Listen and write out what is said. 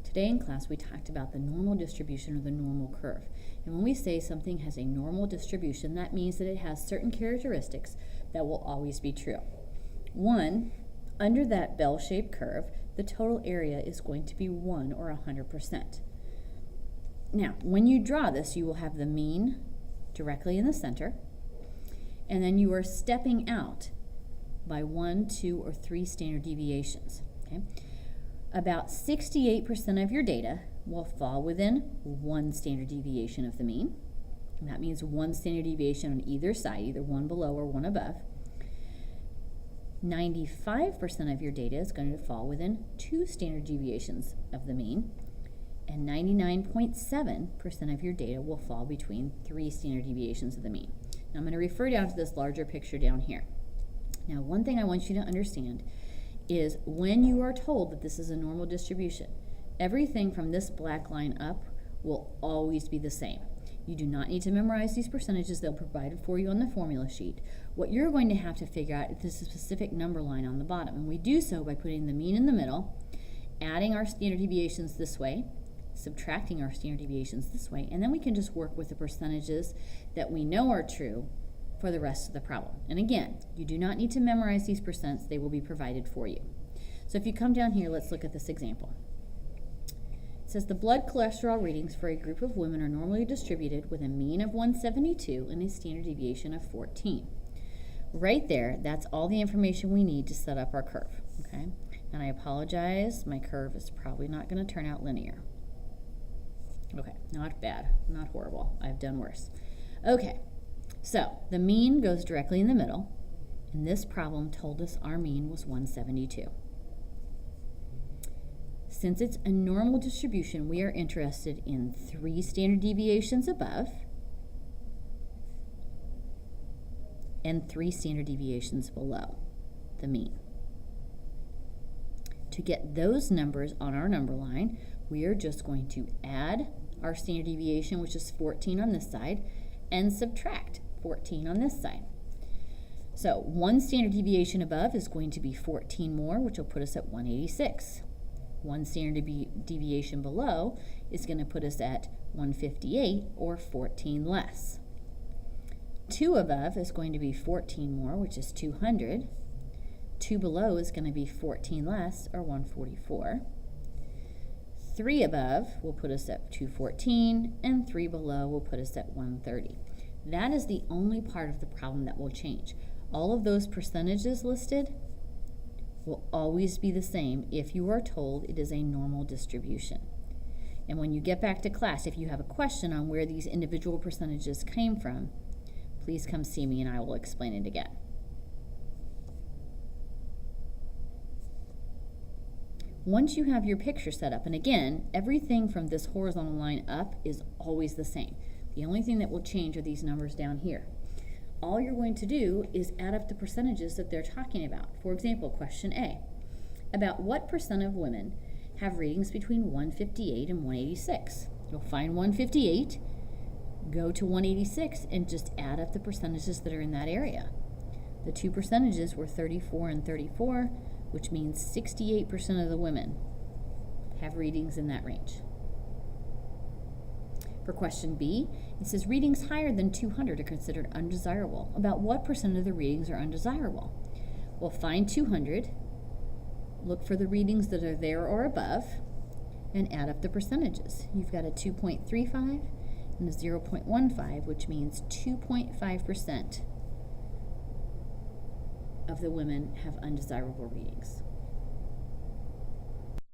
Today in class we talked about the normal distribution or the normal curve. And when we say something has a normal distribution, that means that it has certain characteristics that will always be true. One, under that bell-shaped curve, the total area is going to be 1 or 100%. Now, when you draw this, you will have the mean directly in the center, and then you are stepping out by 1, 2, or 3 standard deviations. Okay? About 68% of your data will fall within 1 standard deviation of the mean. And that means 1 standard deviation on either side, either 1 below or 1 above. 95% of your data is going to fall within 2 standard deviations of the mean, and 99.7% of your data will fall between 3 standard deviations of the mean. Now I'm going to refer down to this larger picture down here. Now, one thing I want you to understand is when you are told that this is a normal distribution, everything from this black line up will always be the same. You do not need to memorize these percentages. They'll provide it for you on the formula sheet. What you're going to have to figure out is the specific number line on the bottom, and we do so by putting the mean in the middle, adding our standard deviations this way, subtracting our standard deviations this way, and then we can just work with the percentages that we know are true for the rest of the problem. And again, you do not need to memorize these percents. They will be provided for you. So if you come down here, let's look at this example. It says the blood cholesterol readings for a group of women are normally distributed with a mean of 172 and a standard deviation of 14. Right there, that's all the information we need to set up our curve, okay? And I apologize, my curve is probably not going to turn out linear. Okay, not bad, not horrible. I've done worse. Okay, so the mean goes directly in the middle, and this problem told us our mean was 172. Since it's a normal distribution, we are interested in 3 standard deviations above and 3 standard deviations below the mean. To get those numbers on our number line, we are just going to add our standard deviation, which is 14 on this side, and subtract 14 on this side. So 1 standard deviation above is going to be 14 more, which will put us at 186. 1 standard deviation below is going to put us at 158, or 14 less. 2 above is going to be 14 more, which is 200. 2 below is going to be 14 less, or 144. 3 above will put us at 214, and 3 below will put us at 130. That is the only part of the problem that will change. All of those percentages listed will always be the same if you are told it is a normal distribution. And when you get back to class, if you have a question on where these individual percentages came from, please come see me and I will explain it again. Once you have your picture set up, and again, everything from this horizontal line up is always the same. The only thing that will change are these numbers down here. All you're going to do is add up the percentages that they're talking about. For example, question A. About what percent of women have readings between 158 and 186? You'll find 158, go to 186, and just add up the percentages that are in that area. The 2 percentages were 34 and 34, which means 68% of the women have readings in that range. For question B, it says readings higher than 200 are considered undesirable. About what percent of the readings are undesirable? We'll find 200, look for the readings that are there or above, and add up the percentages. You've got a 2.35 and a 0.15, which means 2.5% of the women have undesirable readings.